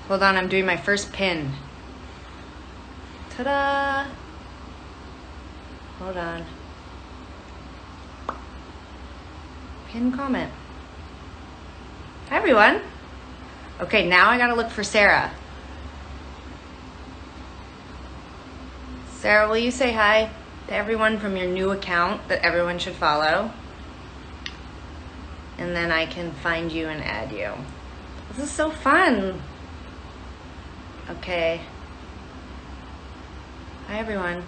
Hold on, I'm doing my first pin. Ta-da! Hold on. Pin comment. Hi, everyone. Okay, now I gotta look for Sarah. Sarah, will you say hi to everyone from your new account that everyone should follow? And then I can find you and add you. This is so fun. Okay. Hi, everyone.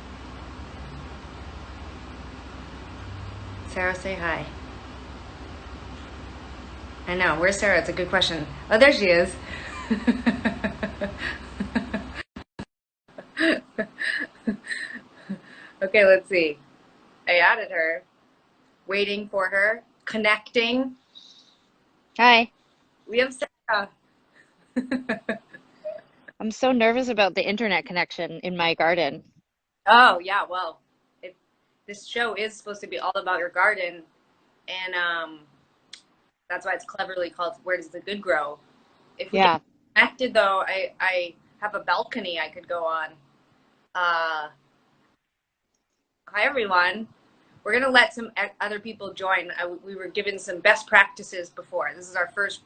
Sarah, say hi. I know. Where's Sarah? It's a good question. Oh, there she is. Okay, let's see. I added her. Waiting for her. Connecting. Hi. We have Sarah. I'm so nervous about the internet connection in my garden. Oh, yeah. Well, it, this show is supposed to be all about your garden, and that's why it's cleverly called "Where Does the Good Grow." If we get Yeah. connected, though, I have a balcony I could go on. Uh, Hi, everyone. We're gonna let some other people join. We were given some best practices before. This is our first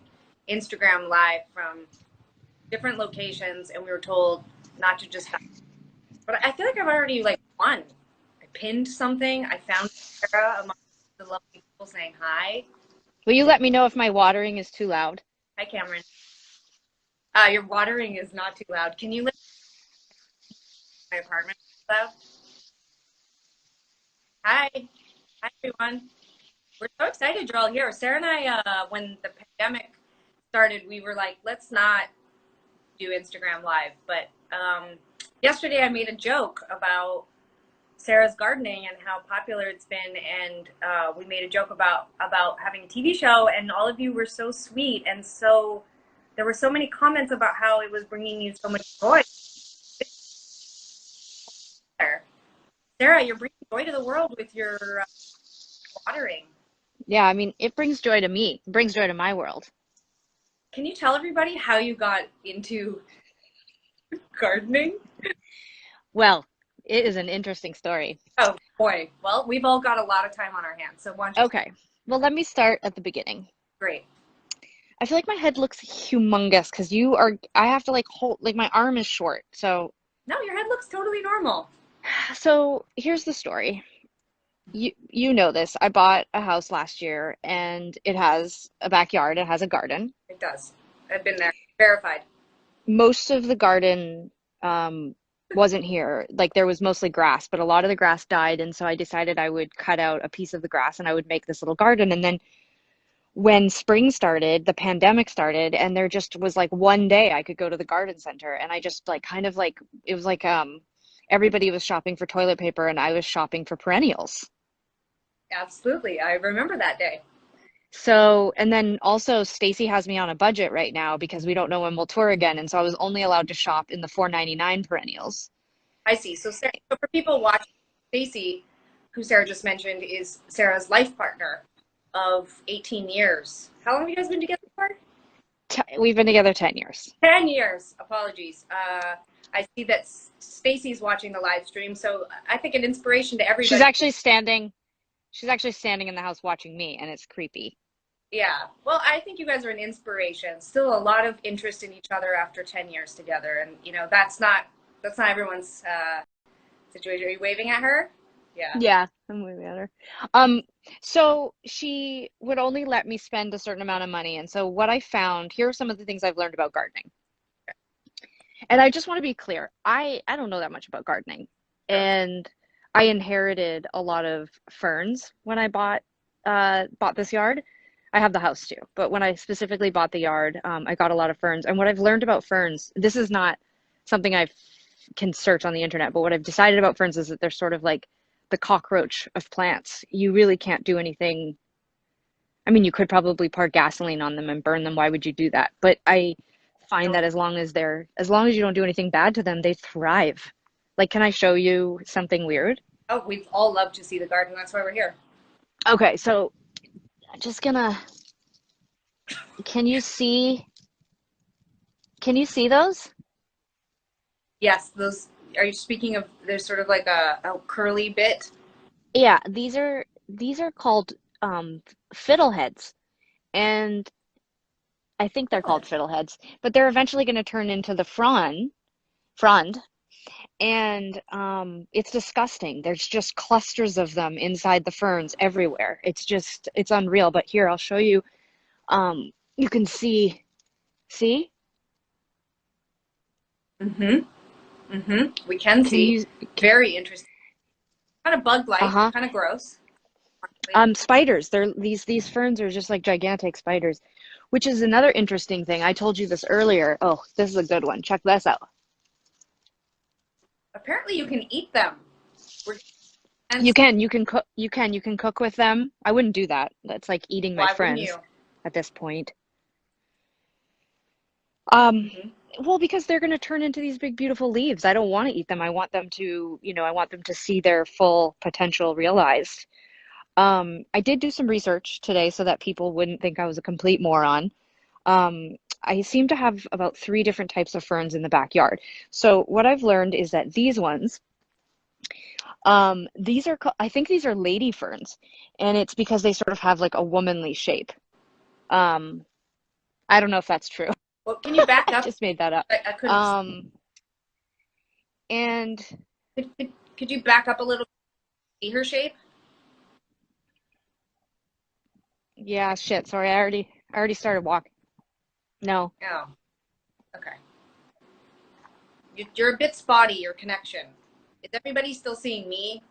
Instagram live from different locations, and we were told not to just. But I feel like I've already like won. I pinned something. I found Sarah among the lovely people saying hi. Will you let me know if my watering is too loud? Hi, Cameron. Your watering is not too loud. Can you live in my apartment loud? Hi. Hi, everyone. We're so excited you're all here. Sarah and I, when the pandemic started, we were like, let's not do Instagram Live. But yesterday I made a joke about Sarah's gardening and how popular it's been, and we made a joke about having a TV show, and all of you were so sweet, and so there were so many comments about how it was bringing you so much joy. Sarah, you're bringing joy to the world with your watering. Yeah, I mean, it brings joy to me. It brings joy to my world. Can you tell everybody how you got into gardening? Well, it is an interesting story. Oh boy. Well, we've all got a lot of time on our hands, so why don't you? Okay. Well, let me start at the beginning. Great. I feel like my head looks humongous because I have to like hold, like my arm is short. No, your head looks totally normal. So here's the story. You know this. I bought a house last year and it has a backyard, it has a garden. It does. I've been there. Verified. Most of the garden um, wasn't here. Like there was mostly grass, but a lot of the grass died, and so I decided I would cut out a piece of the grass and I would make this little garden. And then when spring started, the pandemic started, and there just was like one day I could go to the garden center, and I just like kind of like it was like everybody was shopping for toilet paper and I was shopping for perennials. Absolutely. I remember that day. So, and then also Stacy has me on a budget right now because we don't know when we'll tour again, and so I was only allowed to shop in the 4.99 perennials. I see. So, Sarah, so for people watching, Stacy, who Sarah just mentioned, is Sarah's life partner of 18 years. How long have you guys been together for? We've been together 10 years. 10 years. Apologies. I see that Stacy's watching the live stream, so I think an inspiration to She's everybody. actually standing, she's actually standing in the house watching me, and it's creepy. Yeah. Well, I think you guys are an inspiration. Still a lot of interest in each other after 10 years together, and that's not everyone's situation. Are you waving at her? Yeah. Yeah, I'm waving at her. Um, so she would only let me spend a certain amount of money. And so what I found, here are some of the things I've learned about gardening. And I just want to be clear. I don't know that much about gardening. Sure. And I inherited a lot of ferns when I bought this yard. I have the house too, but when I specifically bought the yard, I got a lot of ferns. And what I've learned about ferns, this is not something I can search on the internet, but what I've decided about ferns is that they're sort of like the cockroach of plants. You really can't do anything. I mean, you could probably pour gasoline on them and burn them. Why would you do that? But I find that as long as you don't do anything bad to them, they thrive. Like, can I show you something weird? Oh, we'd all love to see the garden. That's why we're here. Okay, so I'm just gonna, can you see Can you see those? Yes, those. Are you speaking of? There's sort of like a curly bit. Yeah, these are called fiddleheads, and I think they're called fiddleheads, but they're eventually going to turn into the frond, and it's disgusting. There's just clusters of them inside the ferns everywhere. It's unreal. But here, I'll show you. You can see? Mm-hmm. Mm-hmm. We can Can see. you? Very interesting. Kind of bug-like. Uh-huh. Kind of gross. Honestly. Spiders. These ferns are just like gigantic spiders, which is another interesting thing. I told you this earlier. Oh, this is a good one. Check this out. Apparently, you can eat them. We're You and can, you can cook, you can cook with them. I wouldn't do that. That's like eating my why wouldn't you? friends at this point. Um, Mm-hmm. well, because they're going to turn into these big, beautiful leaves. I don't want to eat them. I want them to, I want them to see their full potential realized. I did do some research today so that people wouldn't think I was a complete moron. I seem to have about three different types of ferns in the backyard. So what I've learned is that these ones, I think these are lady ferns, and it's because they sort of have like a womanly shape. Um, I don't know if that's true. Well, can you back I up? just made that up. I couldn't. Um, and Could you back up a little? See her shape? yeah, shit, sorry, I already started walking. No. Oh, okay. You're a bit spotty. Your connection. Is everybody still seeing me?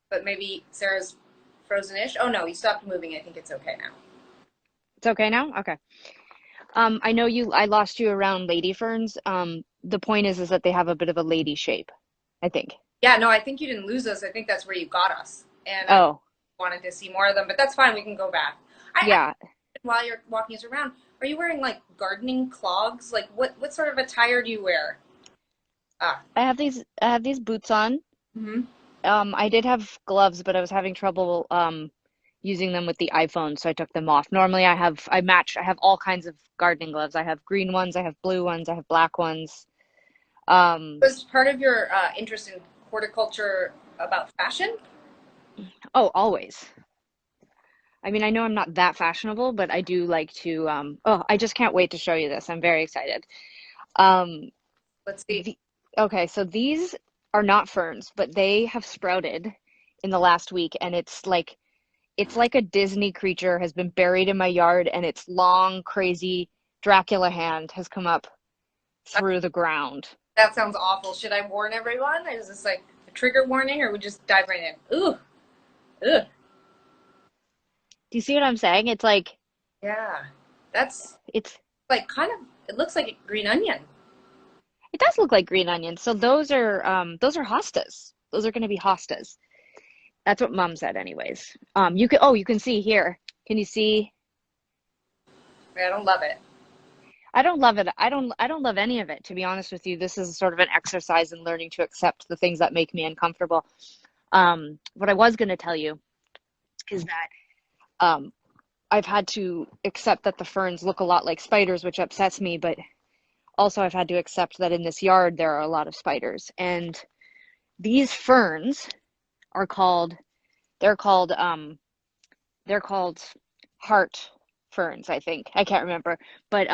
But maybe Sarah's frozen-ish. Oh no, he stopped moving. I think it's okay now. It's okay now? Okay. I lost you around lady ferns. The point is that they have a bit of a lady shape, I think. Yeah, no, I think you didn't lose us. I think that's where you got us, and I Oh, wanted to see more of them. But that's fine. We can go back. I yeah. while you're walking us around, are you wearing like gardening clogs? Like what sort of attire do you wear? Ah. I have these boots on. Mm-hmm. I did have gloves, but I was having trouble using them with the iPhone, so I took them off. Normally I have all kinds of gardening gloves. I have green ones, I have blue ones, I have black ones. Um, Was part of your interest in horticulture about fashion? oh, always. I mean, I know I'm not that fashionable, but I do like to oh, I just can't wait to show you this. I'm very excited. Um, Let's see. the, okay, so these are not ferns, but they have sprouted in the last week, and it's like a Disney creature has been buried in my yard, and its long, crazy Dracula hand has come up through the ground. That sounds awful. Should I warn everyone? Is this like a trigger warning, or we just dive right in? Ooh, ugh. Do you see what I'm saying? It's like Yeah, that's it's like kind of. It looks like a green onion. it does look like green onions. So those are hostas. Those are going to be hostas. That's what Mom said, anyways. You can see here. Can you see? I don't love it. I don't love it. I don't love any of it, to be honest with you. This is sort of an exercise in learning to accept the things that make me uncomfortable. What I was going to tell you is that um, I've had to accept that the ferns look a lot like spiders, which upsets me, but also I've had to accept that in this yard there are a lot of spiders. And these ferns are called they're called they're called heart ferns, I think. I can't remember. But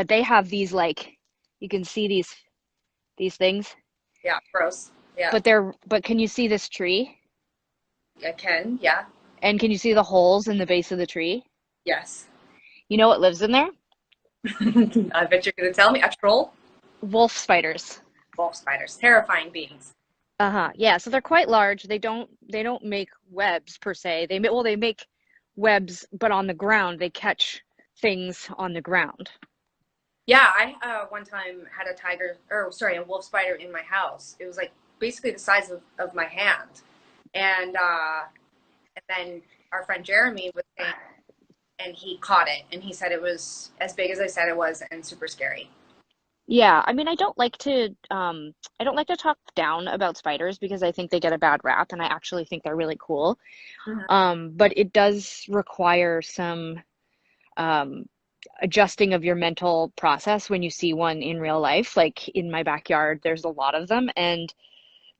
they have these, like, you can see these things. Yeah, gross. Yeah, But can you see this tree? I can. Yeah, And can you see the holes in the base of the tree? yes. You know what lives in there? I bet you're gonna tell me a troll. Wolf spiders. Wolf spiders, terrifying beings. Uh-huh. Yeah, so they're quite large. They don't make webs per se. They make webs, but on the ground. They catch things on the ground. Yeah, I one time had a tiger, or sorry, a wolf spider in my house. It was like basically the size of my hand, and then our friend Jeremy was saying, and he caught it, and he said it was as big as I said it was, and super scary. Yeah, I mean, I don't like to talk down about spiders because I think they get a bad rap, and I actually think they're really cool. Mhm. But it does require some um adjusting of your mental process when you see one in real life. Like in my backyard, there's a lot of them, and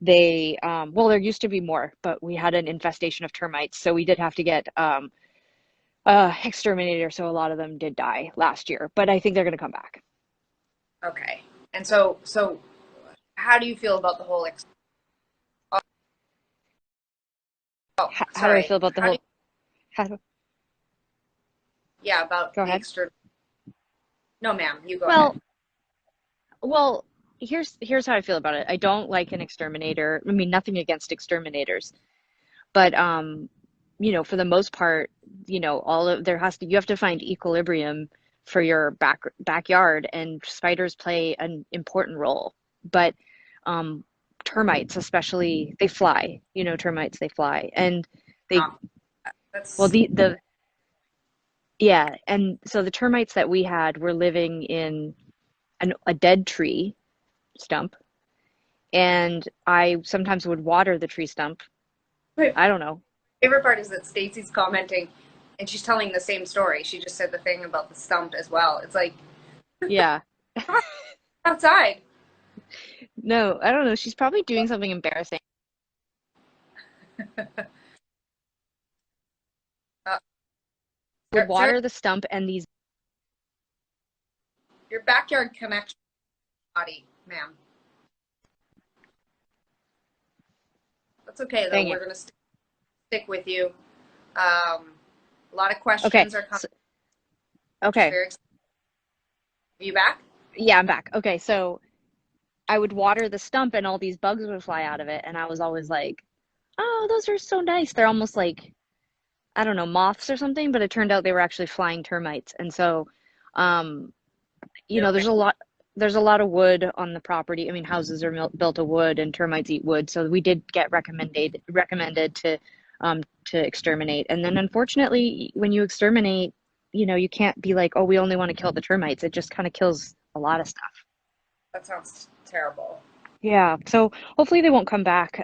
they, well, there used to be more, but we had an infestation of termites, so we did have to get exterminator. So a lot of them did die last year, but I think they're going to come back. Okay. And so how do you feel about the whole oh, How do I sorry. feel about the How do whole? you, How, yeah, about go the ahead. extra No, ma'am, you go ahead. Well, well, here's how I feel about it. I don't like an exterminator. I mean, nothing against exterminators, but for the most part, all of there has to you have to find equilibrium for your backyard, and spiders play an important role. But um, termites, especially, they fly. Termites, they fly, and they No, well, that's the yeah, and so the termites that we had were living in a dead tree stump, and I sometimes would water the tree stump. my I don't know. favorite part is that Stacy's commenting and she's telling the same story. She just said the thing about the stump as well. It's like Yeah. outside. No, I don't know. She's probably doing something embarrassing. Uh, Would Sarah, water the stump and these. your backyard connection body, ma'am. That's okay though. Dang We're it. gonna stick with you. Um, a lot of Okay. questions are coming. So, Just okay. very excited. Are you back? Yeah, I'm back. Okay, so I would water the stump and all these bugs would fly out of it, and I was always like, "Oh, those are so nice." They're almost like, I don't know, moths or something, but it turned out they were actually flying termites. And so, um, No, ma'am. there's a lot of wood on the property. I mean, houses are built of wood, and termites eat wood. So we did get recommended to exterminate. And then unfortunately, when you exterminate, you can't be like, oh, we only want to kill the termites. It just kind of kills a lot of stuff. That sounds terrible. Yeah. So hopefully they won't come back.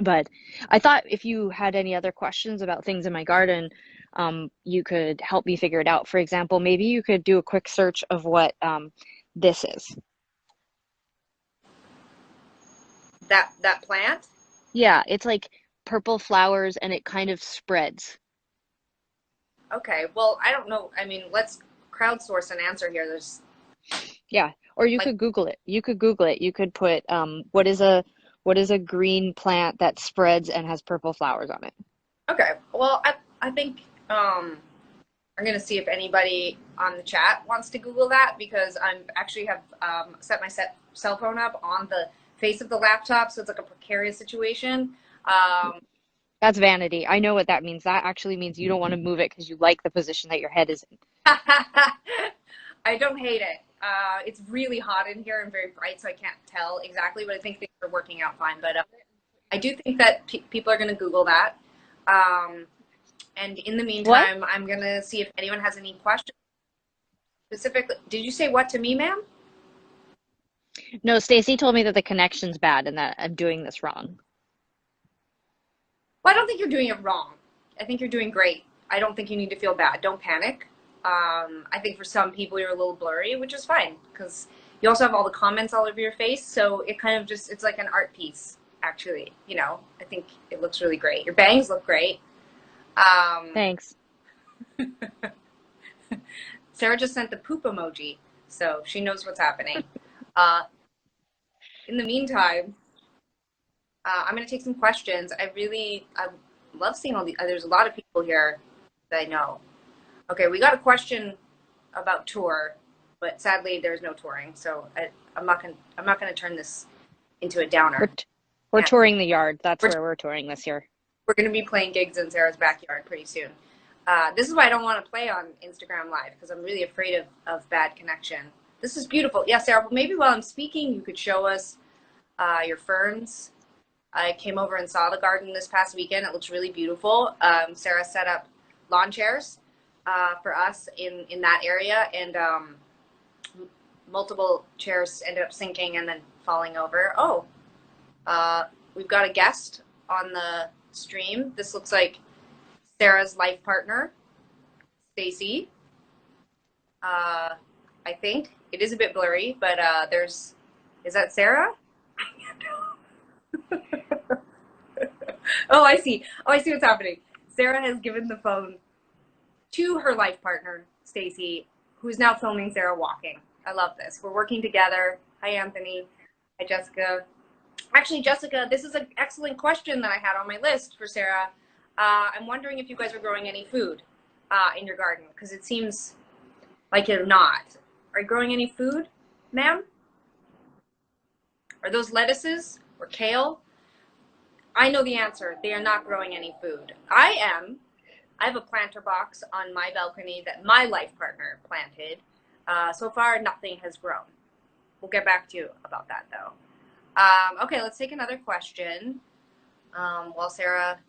But I thought if you had any other questions about things in my garden, you could help me figure it out. For example, maybe you could do a quick search of what this is. That plant? Yeah, it's like purple flowers and it kind of spreads. Okay. Well, I don't know. I mean, let's crowdsource an answer here. There's Yeah, or you like could Google it. You could Google it. You could put what is a green plant that spreads and has purple flowers on it. okay. Well, I think I'm gonna see if anybody on the chat wants to Google that because I'm actually have set my cell phone up on the face of the laptop, so it's like a precarious situation. Um, That's vanity. I know what that means. That actually means you don't want to move it because you like the position that your head is in. I don't hate it. It's really hot in here and very bright, so I can't tell exactly, but I think things are working out fine. But I do think that people are going to Google that. Um, and in the What? meantime, I'm going to see if anyone has any questions specifically. Did you say what to me, ma'am? No, Stacy told me that the connection's bad and that I'm doing this wrong. Well, I don't think you're doing it wrong. I think you're doing great. I don't think you need to feel bad. Don't panic. I think for some people you're a little blurry, which is fine because you also have all the comments all over your face. So it kind of just, it's like an art piece, actually. I think it looks really great. Your bangs look great. Um, Thanks. Sarah just sent the poop emoji, so she knows what's happening. Uh, in the meantime, I'm going to take some questions. I love seeing all the, there's a lot of people here that I know. Okay, we got a question about tour, but sadly there's no touring, so I'm not gonna turn this into a We're downer. t- we're And touring the yard. That's we're where we're touring this year. we're gonna be playing gigs in Sarah's backyard pretty soon. This is why I don't want to play on Instagram Live because I'm really afraid of bad connection. This is beautiful. Yeah, Sarah. Well, maybe while I'm speaking, you could show us your ferns. I came over and saw the garden this past weekend. It looks really beautiful. Sarah set up lawn chairs for us in that area, and multiple chairs ended up sinking and then falling over. Oh, we've got a guest on the stream. This looks like Sarah's life partner, Stacy. I think it is a bit blurry, but is that Sarah? Oh, I see. Oh, I see what's happening. Sarah has given the phone to her life partner, Stacy, who's now filming Sarah walking. I love this. We're working together. Hi, Anthony. Hi, Jessica. Actually, Jessica, this is an excellent question that I had on my list for Sarah. I'm wondering if you guys are growing any food in your garden, because it seems like you're not. Are you growing any food, ma'am? Are those lettuces or kale? I know the answer. They are not growing any food. I am. I have a planter box on my balcony that my life partner planted. So far, nothing has grown. We'll get back to you about that, though. Okay, let's take another question while Sarah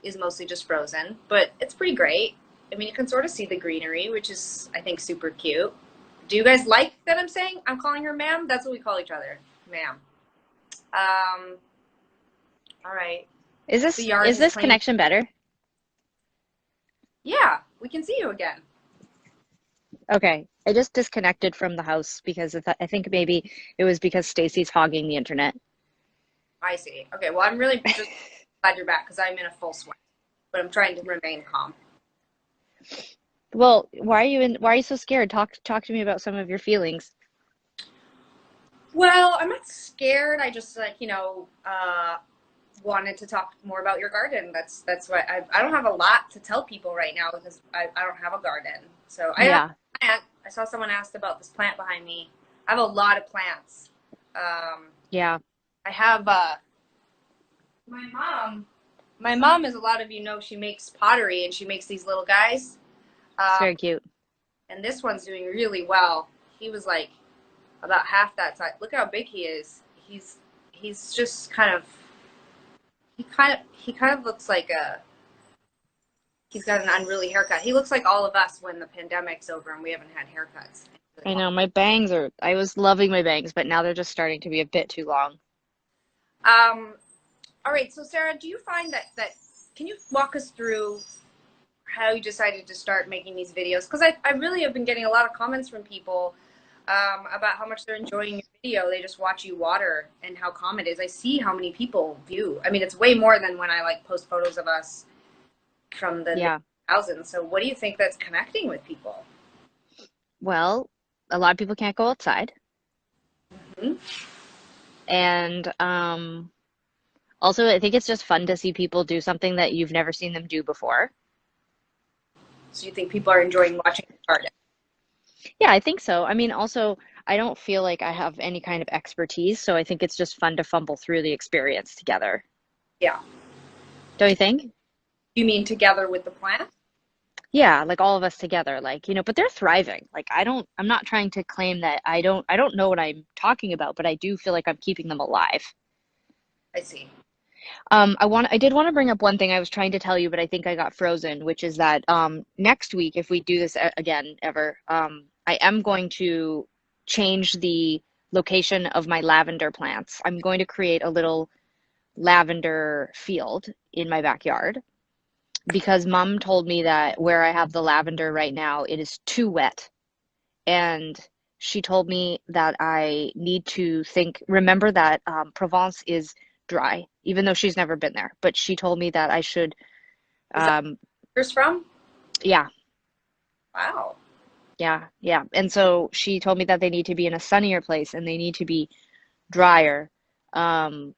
is mostly just frozen, but it's pretty great. I mean, you can sort of see the greenery, which is, I think, super cute. Do you guys like that I'm saying? I'm calling her ma'am? That's what we call each other, ma'am. All right. Is The yard this clean. connection better? Yeah, we can see you again. Okay. I just disconnected from the house because I think maybe it was because Stacy's hogging the internet. I see. Okay, well, I'm really just glad you're back because I'm in a full sweat, but I'm trying to remain calm. Well, why are you so scared? Talk to me about some of your feelings. Well, I'm not scared. I just wanted to talk more about your garden. That's what I don't have a lot to tell people right now because I don't have a garden. So I have Yeah. a plant. I saw someone asked about this plant behind me. I have a lot of plants. Yeah. I have my mom. My mom, as a lot of you know, she makes pottery and she makes these little guys. It's Um, very cute. and this one's doing really well. He was like about half that size. Look how big he is. He's just he kind of looks like he's got an unruly haircut. He looks like all of us when the pandemic's over and we haven't had haircuts. I know I was loving my bangs, but now they're just starting to be a bit too long. Um, all right. So Sarah, do you find that can you walk us through how you decided to start making these videos? Because I really have been getting a lot of comments from people about how much they're enjoying your video. They just watch you water and how calm it is. I see how many people view. I mean, it's way more than when I like post photos of us from the Yeah. 2000s. So what do you think that's connecting with people? Well, a lot of people can't go outside. Hmm. And also I think it's just fun to see people do something that you've never seen them do before. So you think people are enjoying watching the garden? Yeah, I think so. I mean, also, I don't feel like I have any kind of expertise, so I think it's just fun to fumble through the experience together. Yeah. Don't you think? You mean together with the plant? Yeah, like all of us together, like, but they're thriving. Like I'm not trying to claim that I don't know what I'm talking about, but I do feel like I'm keeping them alive. I see. I did want to bring up one thing I was trying to tell you, but I think I got frozen, which is that next week, if we do this again ever, I am going to change the location of my lavender plants. I'm going to create a little lavender field in my backyard because mom told me that where I have the lavender right now, it is too wet. And she told me that I need to remember that Provence is dry, even though she's never been there. But she told me that I should, Is that um, where yours from? yeah, Wow. yeah. And so she told me that they need to be in a sunnier place and they need to be drier. Um,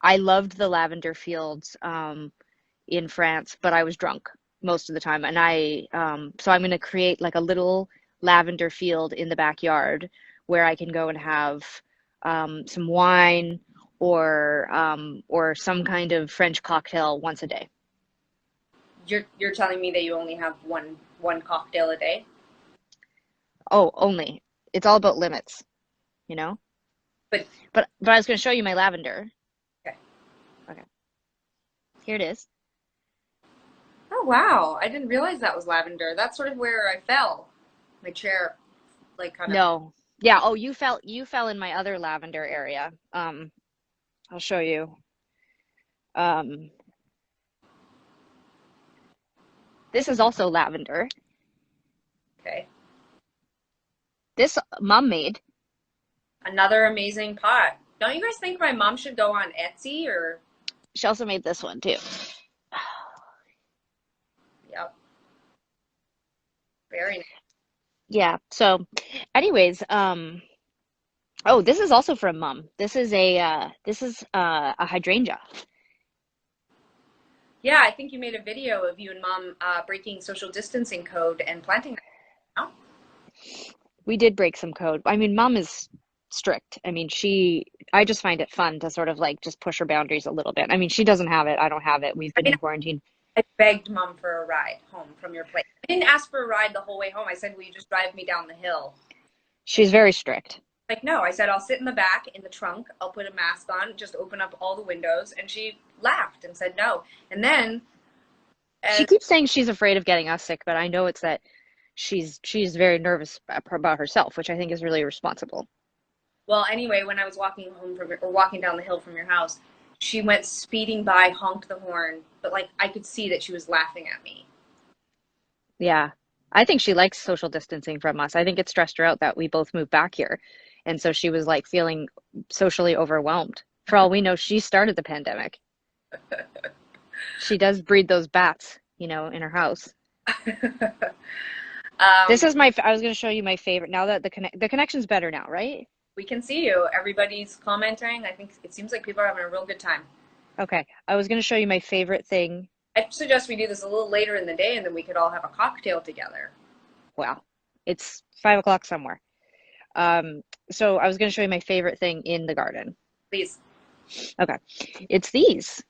I loved the lavender fields in France, but I was drunk most of the time. And so I'm going to create like a little lavender field in the backyard where I can go and have some wine or some kind of French cocktail once a day. You're telling me that you only have one cocktail a day? Oh, only. It's all about limits, you know? But But I was going to show you my lavender. okay. Okay. Here it is. Oh wow. I didn't realize that was lavender. That's sort of where I fell. My chair like kind of No. Yeah, oh, you fell in my other lavender area. I'll show you. Um, this is also lavender. Okay. This mom made. Another amazing pot. Don't you guys think my mom should go on Etsy or? She also made this one too. Yep. Very nice. Yeah. So, anyways, oh, this is also from mom. This is a hydrangea. Yeah, I think you made a video of you and mom breaking social distancing code and planting that. Oh, We did break some code. I mean, mom is strict. I mean, I just find it fun to sort of like just push her boundaries a little bit. I mean, she doesn't have it. I don't have it. We've I been mean, in quarantine. I begged mom for a ride home from your place. I didn't ask for a ride the whole way home. I said, will you just drive me down the hill? She's very strict. Like, no. I said, I'll sit in the back in the trunk. I'll put a mask on, just open up all the windows. And she laughed and said no. And then, She as keeps saying she's afraid of getting us sick, but I know it's that she's very nervous about herself, which I think is really irresponsible. well, anyway, when I was walking home from or walking down the hill from your house, she went speeding by, honked the horn, but like I could see that she was laughing at me. Yeah. I think she likes social distancing from us. I think it stressed her out that we both moved back here. And so she was like feeling socially overwhelmed. For all we know, she started the pandemic. She does breed those bats, in her house. This um, is I was going to show you my favorite now that the connection's better now, right? we can see you. Everybody's commenting. I think it seems like people are having a real good time. Okay. I was going to show you my favorite thing. I suggest we do this a little later in the day, and then we could all have a cocktail together. Wow. It's 5 o'clock somewhere. So I was going to show you my favorite thing in the garden. Please. Okay. It's these.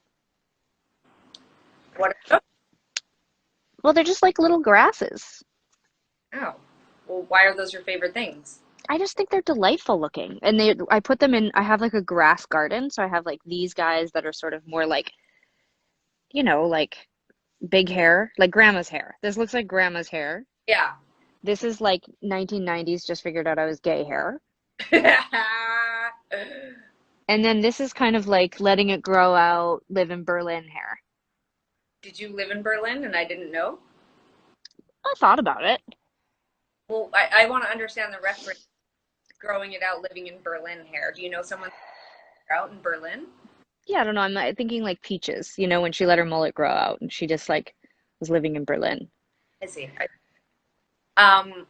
What? Oh, Well, they're just like little grasses. oh. Well, why are those your favorite things? I just think they're delightful looking. And I put them in, I have like a grass garden. So I have like these guys that are sort of more like, like big hair, like grandma's hair. This looks like grandma's hair. Yeah. This is like 1990s, just figured out I was gay hair. And then this is kind of like letting it grow out, live in Berlin hair. Did you live in Berlin and I didn't know? I thought about it. Well, I want to understand the reference. Growing it out, living in Berlin hair. Do you know someone out in Berlin? Yeah, I don't know. I'm not thinking like Peaches, when she let her mullet grow out and she just like was living in Berlin. I see. Um,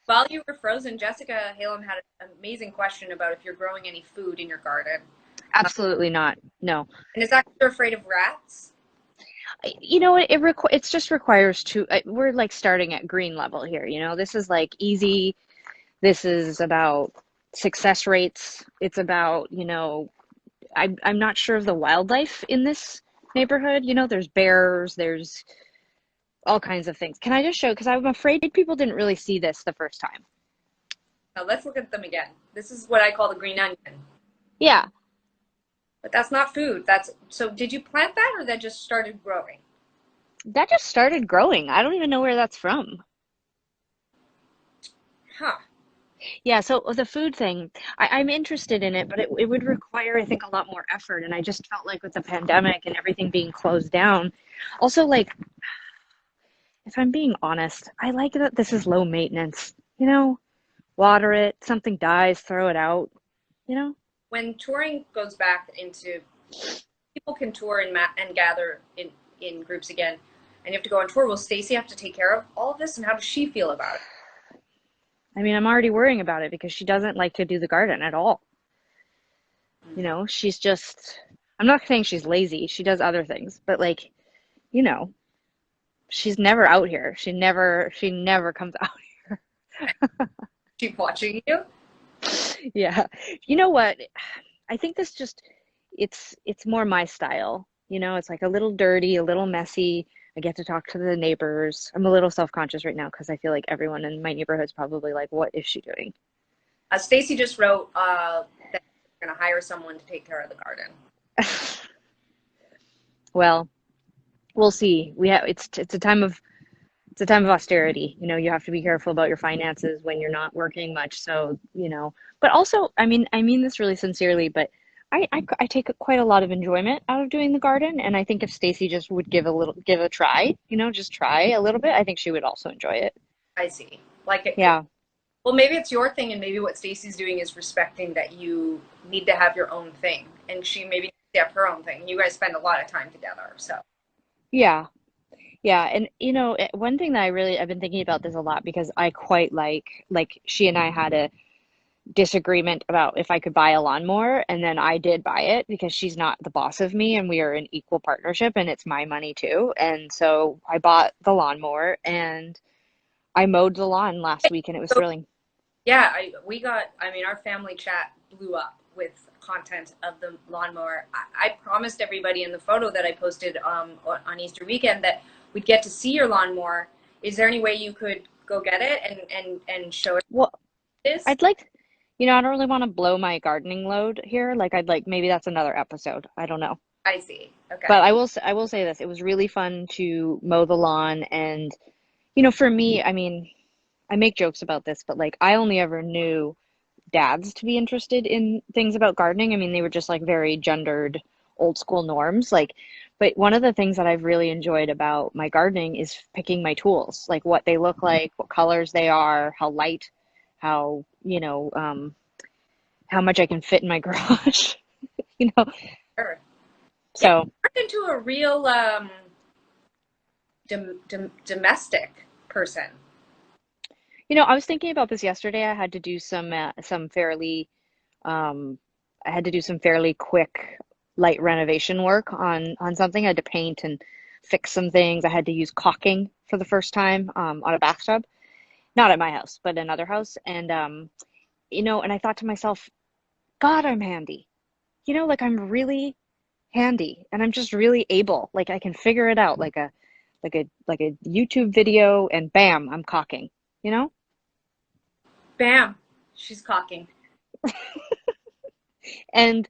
while you were frozen, Jessica Halem had an amazing question about if you're growing any food in your garden. Absolutely not. No. And is that 'cause you're afraid of rats? It's just requires we're like starting at green level here, This is like easy. This is about success rates. It's about, I'm not sure of the wildlife in this neighborhood. There's bears, there's all kinds of things. Can I just show, because I'm afraid people didn't really see this the first time. Now let's look at them again. This is what I call the green onion. Yeah, But that's not food. So did you plant that or that just started growing? that just started growing. I don't even know where that's from. Huh. Yeah, so the food thing, I'm interested in it, but it would require, I think, a lot more effort. And I just felt like with the pandemic and everything being closed down, also, like, if I'm being honest, I like that this is low maintenance. Water it, something dies, throw it out, you know? When touring goes back into, people can tour and gather in groups again, and you have to go on tour. Will Stacy have to take care of all of this, and how does she feel about it? I mean, I'm already worrying about it because she doesn't like to do the garden at all. She's just, I'm not saying she's lazy. She does other things, but like, you know, she's never out here. She never comes out here. Keep watching you. Yeah. You know what? I think this just it's more my style. It's like a little dirty, a little messy. I get to talk to the neighbors. I'm a little self-conscious right now because I feel like everyone in my neighborhood's probably like, what is she doing? Stacy just wrote that we're going to hire someone to take care of the garden. Well, we'll see. It's a time of austerity. You have to be careful about your finances when you're not working much. So, but also, I mean this really sincerely, but I take quite a lot of enjoyment out of doing the garden, and I think if Stacy just would give a try, just try a little bit, I think she would also enjoy it. I see. Like it. Yeah. Well, maybe it's your thing, and maybe what Stacy's doing is respecting that you need to have your own thing, and she maybe needs to have her own thing. You guys spend a lot of time together, so Yeah. Yeah, and one thing that I've been thinking about this a lot because I quite like she and I had a disagreement about if I could buy a lawnmower, and then I did buy it because she's not the boss of me and we are in equal partnership and it's my money too. And so I bought the lawnmower and I mowed the lawn last week and it was so thrilling. yeah, I mean, our family chat blew up with content of the lawnmower. I promised everybody in the photo that I posted on Easter weekend that we'd get to see your lawnmower. Is there any way you could go get it and show it Well, this? I'd like, I don't really want to blow my gardening load here. Like I'd like maybe that's another episode. I don't know. I see. But Okay. I will say this. It was really fun to mow the lawn and for me, I mean, I make jokes about this, but like I only ever knew dads to be interested in things about gardening. I mean, they were just like very gendered old school norms. Like, but one of the things that I've really enjoyed about my gardening is picking my tools, like what they look like, what colors they are, how light, how, how much I can fit in my garage, you know. Sure. Yeah, So, turned into a real domestic person. I was thinking about this yesterday. I had to do some fairly Um, I had to do some fairly quick, light renovation work on something. I had to paint and fix some things. I had to use caulking for the first time on a bathtub, not at my house, but another house. And and I thought to myself, God, I'm handy. Like I'm really handy, and I'm just really able. Like I can figure it out, like a YouTube video, and bam, I'm caulking. You know? Bam, she's cocking. And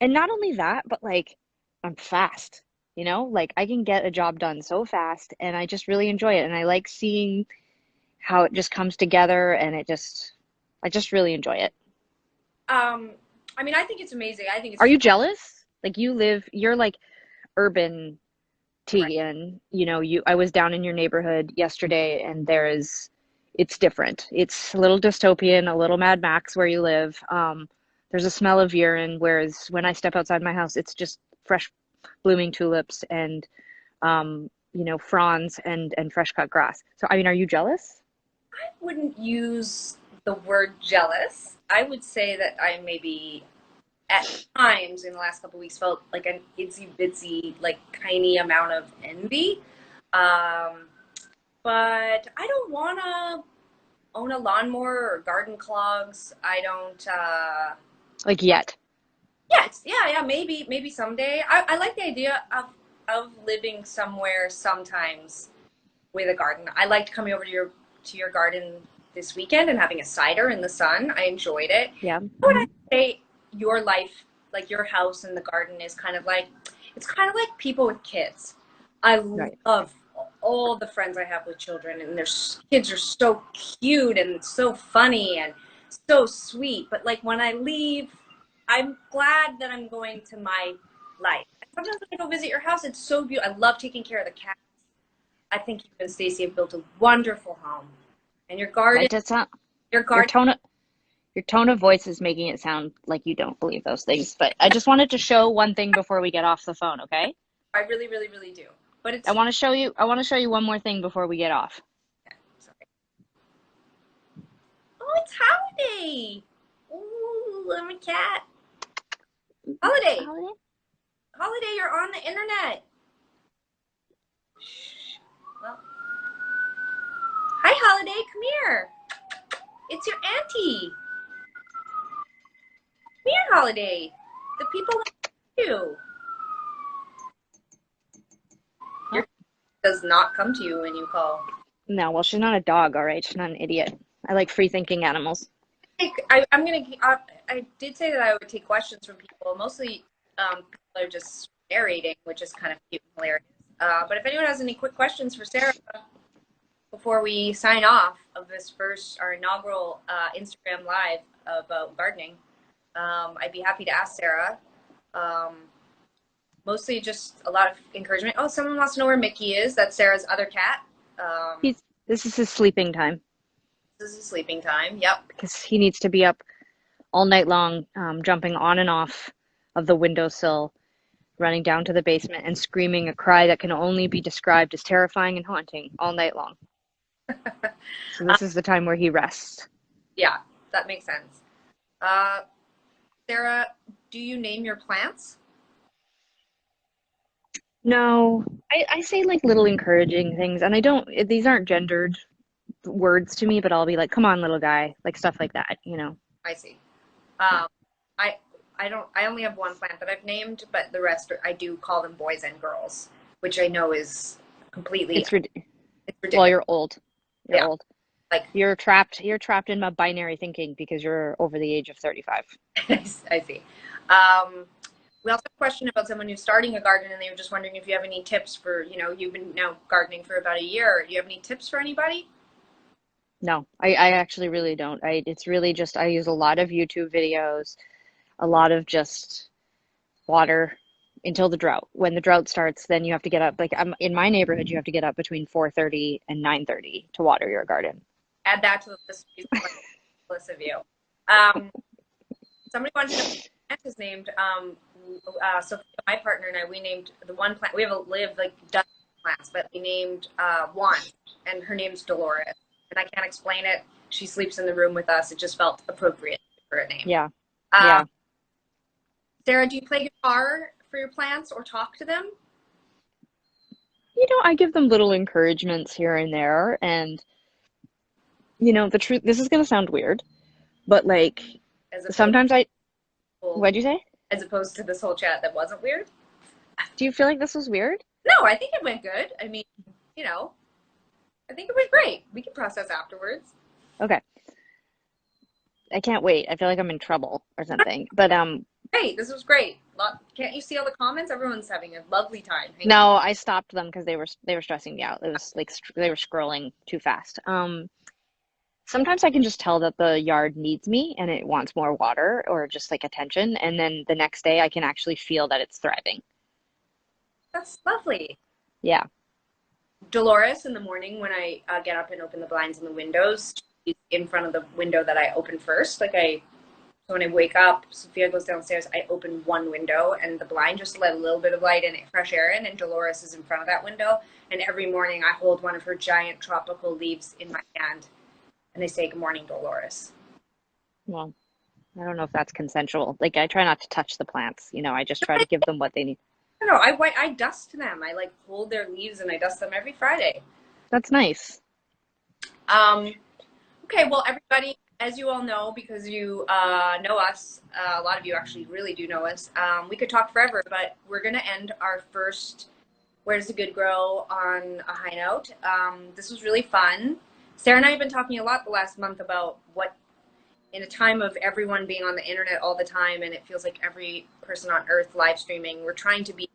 And not only that, but like I'm fast, like I can get a job done so fast and I just really enjoy it. And I like seeing how it just comes together and I just really enjoy it. Um, I mean, I think it's amazing. I think Are it's you jealous? Like you're like urban right. tea and I was down in your neighborhood yesterday and it's different. It's a little dystopian, a little Mad Max where you live. There's a smell of urine, whereas when I step outside my house, it's just fresh blooming tulips and fronds and fresh cut grass. So I mean, are you jealous? I wouldn't use the word jealous. I would say that I maybe at times in the last couple of weeks felt like an itsy bitsy, like tiny amount of envy. Um, but I don't want to own a lawnmower or garden clogs. I don't. Like yet? Yeah, yeah. Maybe someday. I like the idea of living somewhere sometimes with a garden. I liked coming over to your garden this weekend and having a cider in the sun. I enjoyed it. Yeah. What would I say your life, like your house and the garden, is kind of like? It's kind of like people with kids. I Right. love all the friends I have with children, and their kids are so cute and so funny and so sweet. But like when I leave, I'm glad that I'm going to my life. And sometimes when I go visit your house, it's so beautiful. I love taking care of the cats. I think you and Stacey have built a wonderful home. And That does not your your garden, your tone of voice is making it sound like you don't believe those things. But I just wanted to show one thing before we get off the phone, okay? I really, really, really do. But I it's want to show you I want to show you one more thing before we get off. sorry. Oh, it's Holiday. Ooh, I'm a cat. Holiday, Holiday? Holiday, you're on the internet. Shh. Well, hi, Holiday. Come here. It's your auntie. Come here, Holiday. The people like you. Oh, Your does not come to you when you call. no, well, she's not a dog, all right? She's not an idiot. I like free thinking animals. I'm gonna. I did say that I would take questions from people. Mostly, people are just narrating, which is kind of cute and hilarious. But if anyone has any quick questions for Sarah before we sign off of this our inaugural Instagram live about gardening, I'd be happy to ask Sarah. Um, Mostly just a lot of encouragement. Oh, someone wants to know where Mickey is. That's Sarah's other cat. Um, This is his sleeping time this is sleeping time. Yep. because he needs to be up all night long, jumping on and off of the windowsill, running down to the basement, and screaming a cry that can only be described as terrifying and haunting all night long. So Uh, this is the time where he rests. yeah, that makes sense. Uh, Sarah, do you name your plants? No, I say like little encouraging things, and I don't, these aren't gendered words to me, but I'll be like, come on, little guy, like stuff like that, you know? I see. Yeah. Um, I I don't. I only have one plant that I've named, but the rest I do call them boys and girls, which I know is completely It's rid it's well, ridiculous. you're old. You're Yeah, old. like You're trapped in my binary thinking because you're over the age of 35. I see. Um, we also have a question about someone who's starting a garden, and they were just wondering if you have any tips for, you've been now gardening for about a year. Do you have any tips for anybody? No, I actually really don't. It's really just I use a lot of YouTube videos, a lot of just water until the drought. When the drought starts, then you have to get up. Like in my neighborhood, you have to get up between 4:30 and 9:30 to water your garden. Add that to the list. List of you. Um, Somebody wanted to know what the plant is named. So my partner and I, we named the one plant. We have like dozens of plants, but we named one, and her name's Dolores. And I can't explain it. She sleeps in the room with us. It just felt appropriate for a name. Yeah, Uh, yeah. Sarah, do you play guitar for your plants or talk to them I give them little encouragements here and there, and the truth. This is gonna sound weird, but like as opposed sometimes I. to, What'd you say? as opposed to this whole chat that wasn't weird? Do you feel like this was weird? No, I think it went good. I mean, you know, I think it went great. We can process afterwards. Okay. I can't wait. I feel like I'm in trouble or something. But Great. This was great. Can't you see all the comments? Everyone's having a lovely time. no, I stopped them because they were stressing me out. It was like they were scrolling too fast. Sometimes I can just tell that the yard needs me and it wants more water or just like attention, and then the next day I can actually feel that it's thriving. That's lovely. Yeah. Dolores, in the morning when I get up and open the blinds and the windows, she's in front of the window that I open first. So when I wake up, Sophia goes downstairs, I open one window and the blind just to let a little bit of light and fresh air in, and Dolores is in front of that window. And every morning I hold one of her giant tropical leaves in my hand and I say, "Good morning, Dolores." Well, I don't know if that's consensual. Like I try not to touch the plants. I just try to give them what they need. I don't know. I dust them. I like hold their leaves and I dust them every Friday. That's nice. Um, okay, well, everybody, as you all know, because you know us, a lot of you actually really do know us. We could talk forever, but we're going to end our first Where Does the Good Grow on a high note. This was really fun. Sarah and I have been talking a lot the last month about what, in a time of everyone being on the internet all the time, and it feels like every person on earth live streaming, we're trying to be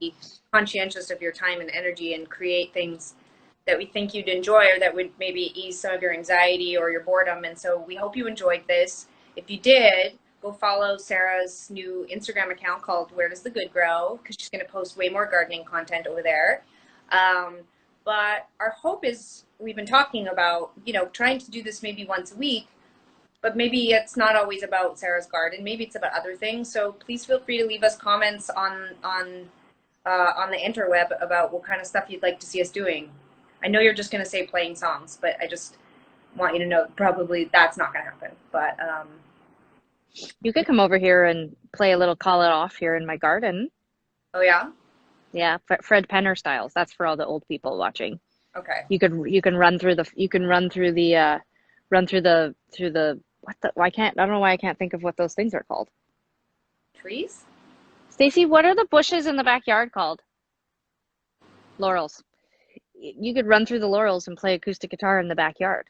conscientious of your time and energy and create things that we think you'd enjoy or that would maybe ease some of your anxiety or your boredom. And so we hope you enjoyed this. If you did, go follow Sarah's new Instagram account called Where Does the Good Grow, because she's going to post way more gardening content over there. But our hope is, we've been talking about, trying to do this maybe once a week, but maybe it's not always about Sarah's garden. Maybe it's about other things. So please feel free to leave us comments on the interweb about what kind of stuff you'd like to see us doing. I know you're just going to say playing songs, but I just want you to know probably that's not going to happen. But You could come over here and play a little Call It Off here in my garden. oh yeah, Yeah, Fred Penner styles. That's for all the old people watching. okay. You can run through the what the I don't know why I can't think of what those things are called. Trees? Stacy, what are the bushes in the backyard called? Laurels. You could run through the laurels and play acoustic guitar in the backyard.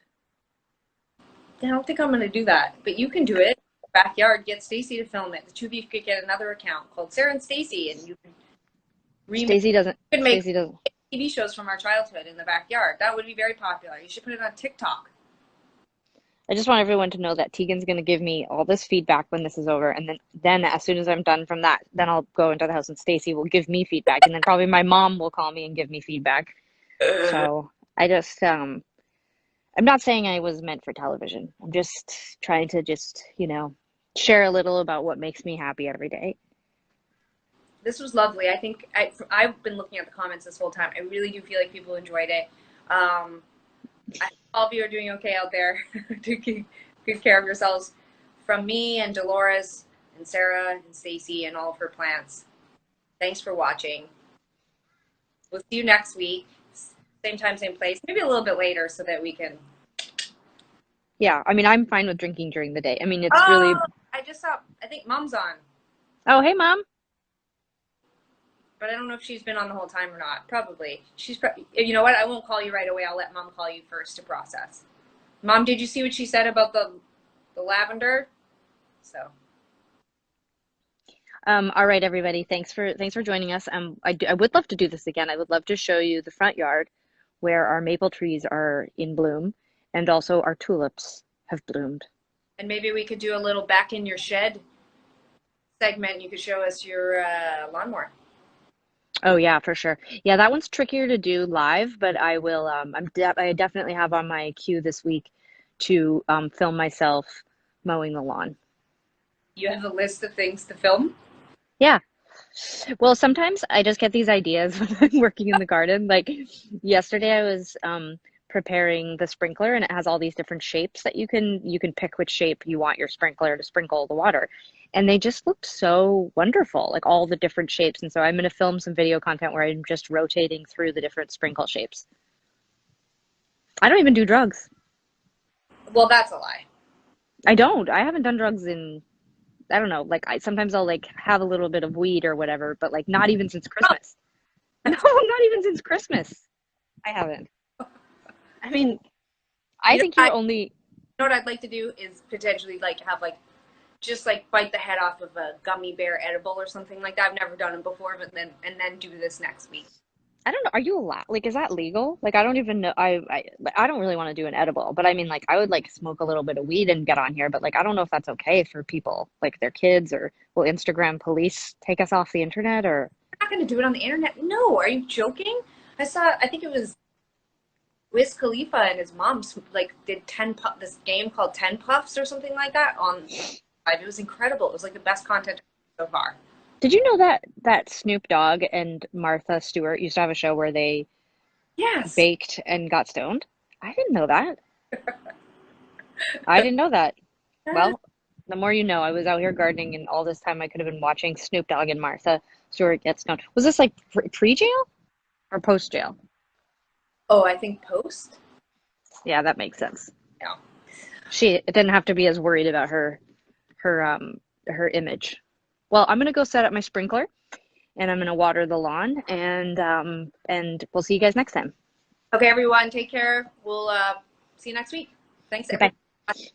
I don't think I'm going to do that, but you can do it. Backyard, get Stacy to film it. The two of you could get another account called Sarah and Stacy, and you Stacy doesn't. could make Stacy doesn't. TV shows from our childhood in the backyard. That would be very popular. You should put it on TikTok. I just want everyone to know that Tegan's going to give me all this feedback when this is over, and then as soon as I'm done from that, then I'll go into the house and Stacy will give me feedback, and then probably my mom will call me and give me feedback. So I just I'm not saying I was meant for television. I'm just trying to share a little about what makes me happy every day. This was lovely. I think I've been looking at the comments this whole time. I really do feel like people enjoyed it. I hope all of you are doing okay out there. Do keep good care of yourselves. From me and Dolores and Sarah and Stacy and all of her plants. Thanks for watching. We'll see you next week. Same time, same place. Maybe a little bit later so that we can. Yeah, I mean, I'm fine with drinking during the day. I mean, it's Oh, really. I just saw. I think Mom's on, Oh, hey, Mom. but I don't know if she's been on the whole time or not. Probably. You know what? I won't call you right away. I'll let Mom call you first to process. Mom, did you see what she said about the lavender? So. All right, everybody. Thanks for joining us. I would love to do this again. I would love to show you the front yard where our maple trees are in bloom and also our tulips have bloomed. And maybe we could do a little back in your shed segment. You could show us your lawnmower. Oh yeah, for sure. Yeah, that one's trickier to do live, but I will. I definitely have on my queue this week to film myself mowing the lawn. You have a list of things to film? Yeah. Well, sometimes I just get these ideas when I'm working in the garden. Like yesterday, I was preparing the sprinkler, and it has all these different shapes that you can pick which shape you want your sprinkler to sprinkle the water. And they just looked so wonderful, like all the different shapes. And so I'm going to film some video content where I'm just rotating through the different sprinkle shapes. I don't even do drugs. Well, that's a lie. I don't. I haven't done drugs in, I don't know, like I sometimes I'll like have a little bit of weed or whatever, but like not even since Oh, Christmas. No, not even since Christmas. I haven't. I mean, I you know, think I, you're only, what I'd like to do is potentially like have like just like bite the head off of a gummy bear edible or something like that. I've never done it before, but then do this next week. I don't know, are you allowed, like, is that legal? Like, I don't even know. I don't really want to do an edible, but I mean, like, I would like smoke a little bit of weed and get on here, but like, I don't know if that's okay for people, like their kids, or will Instagram police take us off the internet or, I'm not going to do it on the internet. No, are you joking? I think it was Wiz Khalifa and his mom like did this game called 10 Puffs or something like that on live. It was incredible. It was like the best content so far. did you know that Snoop Dogg and Martha Stewart used to have a show where they Yes. baked and got stoned? I didn't know that. I didn't know that. Well, the more you know. I was out here gardening, and all this time I could have been watching Snoop Dogg and Martha Stewart get stoned. Was this like pre-jail or post-jail? Oh, I think Post. Yeah, that makes sense. Yeah. She didn't have to be as worried about her image. Well, I'm gonna go set up my sprinkler and I'm gonna water the lawn, and we'll see you guys next time. Okay, everyone, take care. We'll see you next week. Thanks, Goodbye. everyone.